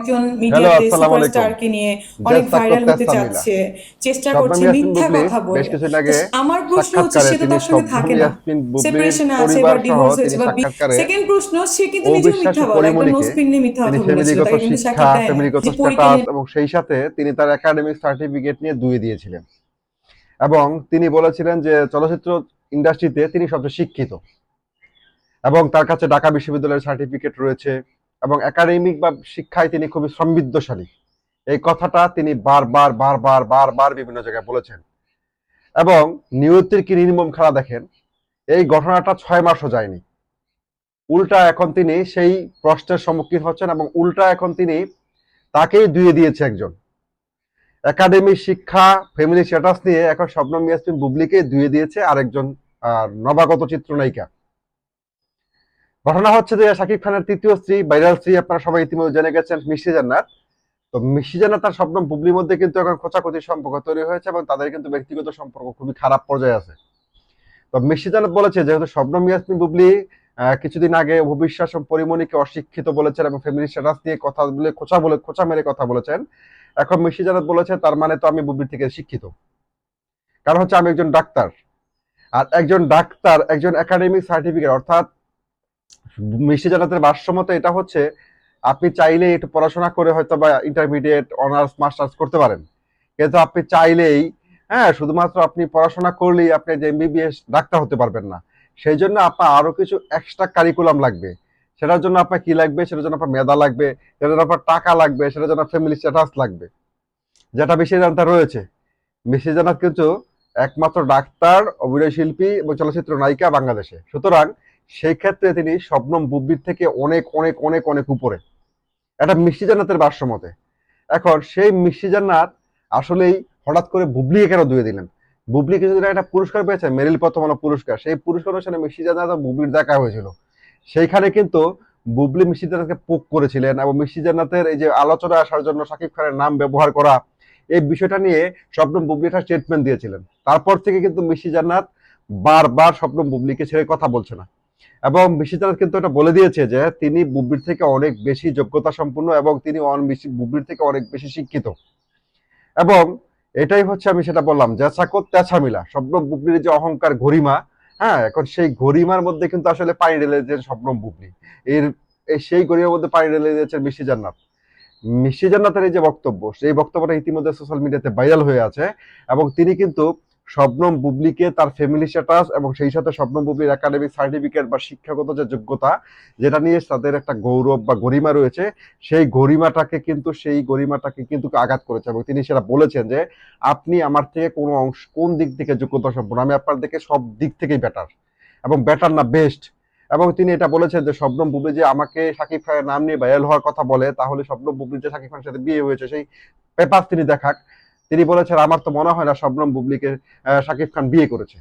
একজন হ্যালো, মিডিয়াতে আসসালামু আলাইকুম। সুপারস্টারকে নিয়ে অনেক জেসা ভাইরাল করতে হতে সামিলা। চাচ্ছে, চেষ্টা শবনম করছে ইয়াসমিন মিথ্যা বুবলি কথা বেশ বলে। কিছুদিন তো আগে আমার প্রশ্ন হচ্ছে, সাক্ষাৎকারে সে তো তিনি তার সঙ্গে শবনম থাকে না, ইয়াসমিন বুবলির সেপারেশনে আছে পরিবার বা সহ ডিভোর্স তিনি হয়েছে বা সাক্ষাৎকারে সেকেন্ড প্রশ্ন, সে কিন্তু নিজেও অবিশ্বাস্য মিথ্যা বলে, একটা পরিমণিকে নোজ পিন নিয়ে মিথ্যা তিনি কথা বলেছিল, ফ্যামিলিগত তাকে কিন্তু শিক্ষা, সাক্ষাৎ দেয় না ফ্যামিলিগত যে পরীক্ষা স্ট্যাটাস নিয়ে। এবং সেই সাথে তিনি তার একাডেমিক সার্টিফিকেট নিয়ে দুয়ে দিয়েছিলেন। এবং তিনি বলেছিলেন যে চলচ্চিত্র ইন্ডাস্ট্রিতে তিনি সবচেয়ে শিক্ষিত এবং তার কাছে ঢাকা বিশ্ববিদ্যালয়ের সার্টিফিকেট রয়েছে এবং একাডেমিক বা শিক্ষায় তিনি খুবই সমৃদ্ধশালী। এই কথাটা তিনি বারবার বারবার বারবার বিভিন্ন জায়গায় বলেছেন। এবং নিয়তির কি নির্মম খেলা দেখেন, এই ঘটনাটা 6 মাসও যায়নি, উল্টা এখন তিনি সেই প্রশ্নের সম্মুখীন হচ্ছেন এবং উল্টা এখন তিনি তাকেই দুয়ে দিয়েছে একজন। একাডেমি শিক্ষা, ফ্যামিলি স্ট্যাটাস নিয়ে এখন শবনম ইয়াসমিন বুবলিকে দুয়ে দিয়েছে আরেকজন নবাগত চিত্রনায়িকা। ঘটনা হচ্ছে যে শাকিব খানের তৃতীয় স্ত্রী, ভাইরাল স্ত্রী, আপনারা সবাই ইতিমধ্যে জেনে গেছেন, মিষ্টি জান্নাত। তো মিষ্টি জান্নাত আর শবনম বুবলির মধ্যে কিন্তু এখন খোঁচাখুচির সম্পর্ক তৈরি হয়েছে এবং তাদের কিন্তু ব্যক্তিগত সম্পর্ক খুবই খারাপ পর্যায়ে আছে। তো মিষ্টি জান্নাত বলেছে যেহেতু শবনম ইয়াসমিন বুবলি কিছুদিন আগে অবিশ্বাস পরিমণিকে অশিক্ষিত বলেছেন এবং ফ্যামিলি স্ট্যাটাস নিয়ে কথা বলে খোঁচা মেরে কথা বলেছেন। এখন মিষ্টি জান্নাত বলেছে তার মানে তো আমি বুবলির থেকে শিক্ষিত, কারণ হচ্ছে আমি একজন ডাক্তার। আর একজন ডাক্তার একজন একাডেমিক সার্টিফিকেট, অর্থাৎ মিষ্টি জান্নাতের ভাষ্যমতে এটা হচ্ছে আপনি চাইলে একটু পড়াশোনা করে হয়তো বা ইন্টারমিডিয়েট, অনার্স, মাস্টার্স করতে পারেন, কিন্তু আপনি চাইলেই, হ্যাঁ, শুধুমাত্র আপনি পড়াশোনা করলেই আপনি যে এমবিবিএস ডাক্তার হতে পারবেন না। সেই জন্য আপনার আরো কিছু এক্সট্রা কারিকুলাম লাগবে। সেটার জন্য আপনার কি লাগবে? সেটার জন্য আপনার মেধা লাগবে, সেটার জন্য আপনার টাকা লাগবে, সেটার জন্য ফ্যামিলি স্ট্যাটাস লাগবে, যেটা বেশি জানতে রয়েছে। মিষ্টি জান্নাত কিন্তু একমাত্র ডাক্তার, অভিনয় শিল্পী এবং চলচ্চিত্র নায়িকা বাংলাদেশে। সুতরাং সেই ক্ষেত্রে তিনি শবনম বুবলির থেকে অনেক অনেক অনেক অনেক উপরে, এটা মিষ্টি জান্নাতের ভাষ্যমতে। এখন সেই মিষ্টি জান্নাত আসলেই হঠাৎ করে বুবলিকে কেন ধুয়ে দিলেন? বুবলি কিছুদিন আগে একটা পুরস্কার পেয়েছে, মেরিল প্রথম আলো পুরস্কার। সেই পুরস্কার অনুষ্ঠানে মিষ্টি জান্নাত এবং বুবলির দেখা হয়েছিল। সেইখানে কিন্তু বুবলি মিষ্টি জান্নাতকে পোক করেছিলেন এবং মিষ্টি জান্নাতের এই যে আলোচনা আসার জন্য শাকিব খানের নাম ব্যবহার করা, এই বিষয়টা নিয়ে শবনম বুবলি একটা স্টেটমেন্ট দিয়েছিলেন। তারপর থেকে কিন্তু মিষ্টি জান্নাত বারবার শবনম বুবলিকে ছেড়ে কথা বলছে না এবং মিষ্টি জান্নাত কিন্তু এটা বলে দিয়েছে যে তিনি বুবলির থেকে অনেক বেশি যোগ্যতা সম্পন্ন এবং তিনি বুবলির থেকে অনেক বেশি শিক্ষিত। এবং এটাই হচ্ছে, আমি সেটা বললাম, জ্যাসাকো তেছামিলা, শবনম বুবলির যে অহংকার গরিমা, হ্যাঁ, এখন সেই গরিমার মধ্যে কিন্তু আসলে পানি ঢেলে দিয়েছেন শবনম বুবলি। এর সেই গরিমার মধ্যে পানি ঢেলে দিয়েছেন মিষ্টি জান্নাত। মিষ্টি জান্নাতের এই যে বক্তব্য, সেই বক্তব্যটা ইতিমধ্যে সোশ্যাল মিডিয়াতে ভাইরাল হয়ে আছে এবং তিনি কিন্তু শবনম বুবলিকে তার ফ্যামিলি স্ট্যাটাস এবং সেই সাথে শবনম বুবলির একাডেমিক সার্টিফিকেট বা শিক্ষাগত যে যোগ্যতা, যেটা নিয়ে তাদের একটা গৌরব বা গরিমা রয়েছে, সেই গরিমাটাকে কিন্তু আঘাত করেছে এবং তিনি সেটা বলেছেন যে আপনি আমার থেকে কোনো অংশ, কোন দিক থেকে যোগ্যতা সম্পন্ন, আমি আপনার থেকে সব দিক থেকেই বেটার এবং বেটার না বেস্ট। এবং তিনি এটা বলেছেন যে শবনম বুবলি যে আমাকে শাকিব খানের নাম নিয়ে ভাইরাল হওয়ার কথা বলে, তাহলে শবনম বুবলির যে শাকিব খানের সাথে বিয়ে হয়েছে সেই পেপার তিনি দেখাক। তিনি বলেছেন আমার তো মনে হয় না শবনম বুবলিকে শাকিব খান বিয়ে করেছে।